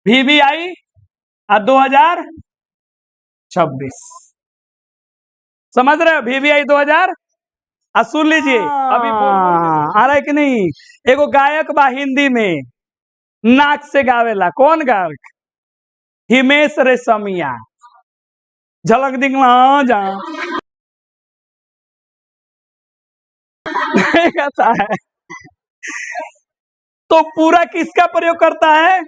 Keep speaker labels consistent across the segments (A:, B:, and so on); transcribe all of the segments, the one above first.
A: VVI 2026 समझ रहे हो? VVI 2000 सुन लीजिए अभी आ रहा है कि नहीं। एगो गायक बा हिंदी में, नाक से गावेला। कौन गायक? हिमेश रेशमिया। झलक दिखला जा नहीं कहता है। तो पूरा किसका प्रयोग करता है?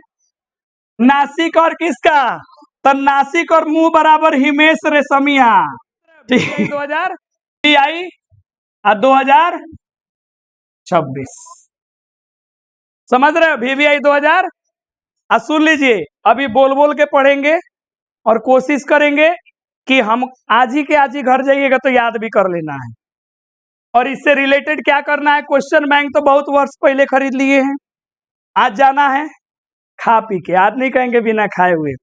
A: नासिक और किसका? तो नासिक और मुंह बराबर हिमेश रेशमिया। ठीक 2000 VVI 2026 समझ रहे हो? VVI 2000 सुन लीजिए अभी बोल बोल के पढ़ेंगे और कोशिश करेंगे कि हम आज ही घर जाइएगा तो याद भी कर लेना है। और इससे रिलेटेड क्या करना है? क्वेश्चन बैंक तो बहुत वर्ष पहले खरीद लिए हैं, आज जाना है खा पी के, आज नहीं कहेंगे बिना खाए हुए।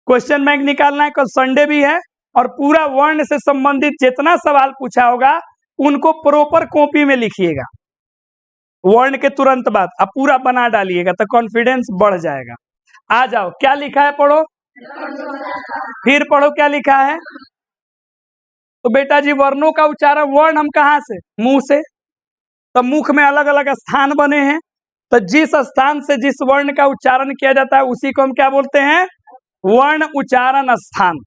A: क्वेश्चन बैंक निकालना है, कल संडे भी है। और पूरा वर्ण से संबंधित जितना सवाल पूछा होगा उनको प्रॉपर कॉपी में लिखिएगा। वर्ण के तुरंत बाद अब पूरा बना डालिएगा तो कॉन्फिडेंस बढ़ जाएगा। आ जाओ, क्या लिखा है पढ़ो, फिर पढ़ो क्या लिखा है। तो बेटा जी वर्णों का उच्चारण, वर्ण हम कहाँ से? मुंह से। तो मुख में अलग अलग स्थान बने हैं, तो जिस स्थान से जिस वर्ण का उच्चारण किया जाता है उसी को हम क्या बोलते हैं? वर्ण उच्चारण स्थान।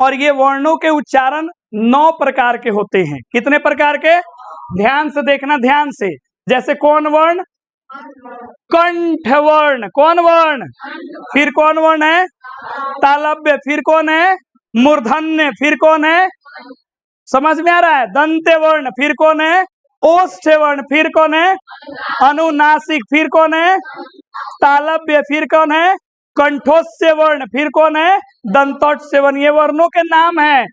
A: और ये वर्णों के उच्चारण 9 प्रकार के होते हैं। कितने प्रकार के? ध्यान से देखना, ध्यान से। जैसे कौन वर्ण? कंठ वर्ण। कौन वर्ण? फिर कौन वर्ण है? तालव्य। फिर कौन है? मूर्धन्य। फिर कौन है? समझ में आ रहा है? दंत्य वर्ण। फिर कौन है? ओष्ठ वर्ण। फिर कौन है? अनुनासिक। फिर कौन है? तालव्य। फिर कौन है? कंठोस्य वर्ण। फिर कौन है? दंतोस्य वर्ण। ये वर्णों के नाम है।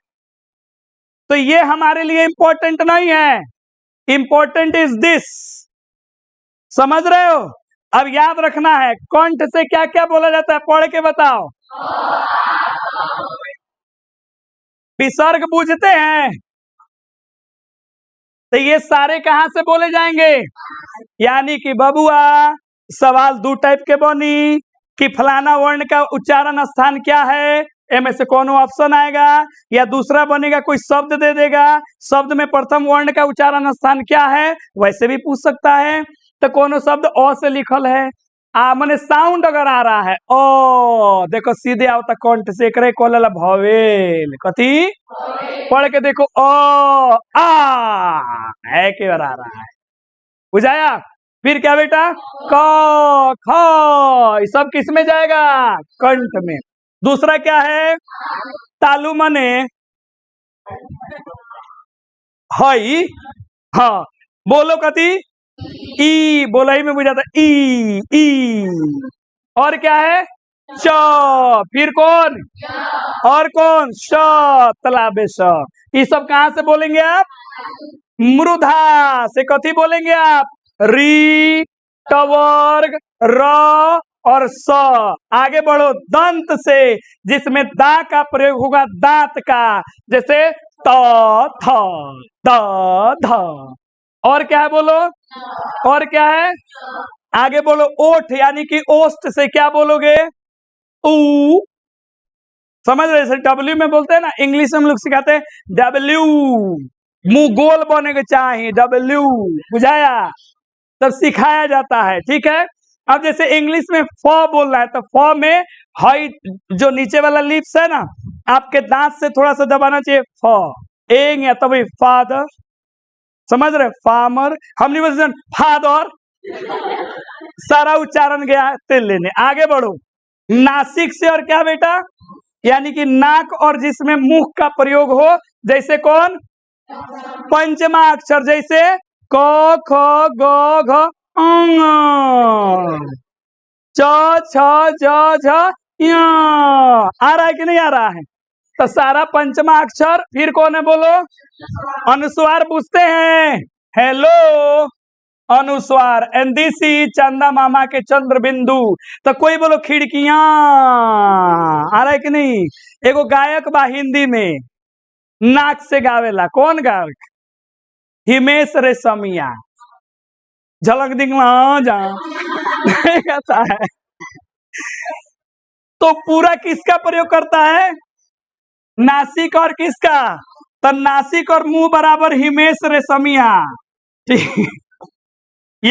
A: तो ये हमारे लिए इंपॉर्टेंट नहीं है, इंपॉर्टेंट इज दिस। समझ रहे हो? अब याद रखना है कंठ से क्या क्या बोला जाता है, पढ़ के बताओ। विसर्ग पूछते हैं तो ये सारे कहां से बोले जाएंगे? यानी कि बबुआ सवाल 2 टाइप के बनी कि फलाना वर्ण का उच्चारण स्थान क्या है, इनमें से कौन ऑप्शन आएगा, या दूसरा बनेगा कोई शब्द दे देगा, शब्द में प्रथम वर्ण का उच्चारण स्थान क्या है, वैसे भी पूछ सकता है। तो कौन शब्द अ से लिखल है, माने साउंड अगर आ रहा है ओ, देखो सीधे आवता कंठ से, करे कोलला भवेल। कथी? पढ़ के देखो ओ आ है के बार आ रहा है, बुझाया? फिर क्या बेटा? क ख, ये सब किस में जाएगा? कंठ में। दूसरा क्या है? तालु मने हई। हाँ बोलो कथी? ई। बोलाई में बुझाता ई ई। और क्या है? च। फिर कौन? और कौन? श। तलाबे श। ये सब कहां से बोलेंगे आप? मृधा से। कथी बोलेंगे आप? री, टवर्ग, र और स। आगे बढ़ो दंत से, जिसमें दा का प्रयोग होगा, दांत का। जैसे त थ द ध। और क्या है बोलो? और क्या है? आगे बोलो ओठ, यानी कि ओष्ठ से क्या बोलोगे? ऊ। समझ रहे? जैसे डब्ल्यू में बोलते हैं ना, इंग्लिश में हम लोग सिखाते हैं डब्ल्यू, मुंह गोल बने के चाहिए, डब्ल्यू। बुझाया? तब सिखाया जाता है, ठीक है। अब जैसे इंग्लिश में फ बोल रहा है तो फ में हाई जो नीचे वाला लिप्स है ना, आपके दांत से थोड़ा सा दबाना चाहिए। फ एंग या तभी फादर। समझ रहे? फार्मर। हम नहीं बोलते फादर, सारा उच्चारण गया तेल लेने। आगे बढ़ो नासिक से। और क्या बेटा? यानी कि नाक और जिसमें मुख का प्रयोग हो। जैसे कौन? पंचमा अक्षर, जैसे क ख ग घ ङ, च छ ज झ ञ। आ रहा है कि नहीं आ रहा है? तो सारा पंचमा अक्षर। फिर कौन है बोलो? अनुस्वार पूछते हैं। हेलो अनुस्वार। एंड दिस इज चंदा मामा के चंद्र बिंदु। तो कोई बोलो खिड़कियां। आ रहा है कि नहीं? एगो गायक बा हिंदी में, नाक से गावेला। कौन गायक? हिमेश रेशमिया। झलक दिखला जा नहीं कहता है। तो पूरा किसका प्रयोग करता है? नासिक और किसका? तो नासिक और मुंह बराबर हिमेश रेशमिया। ठीक।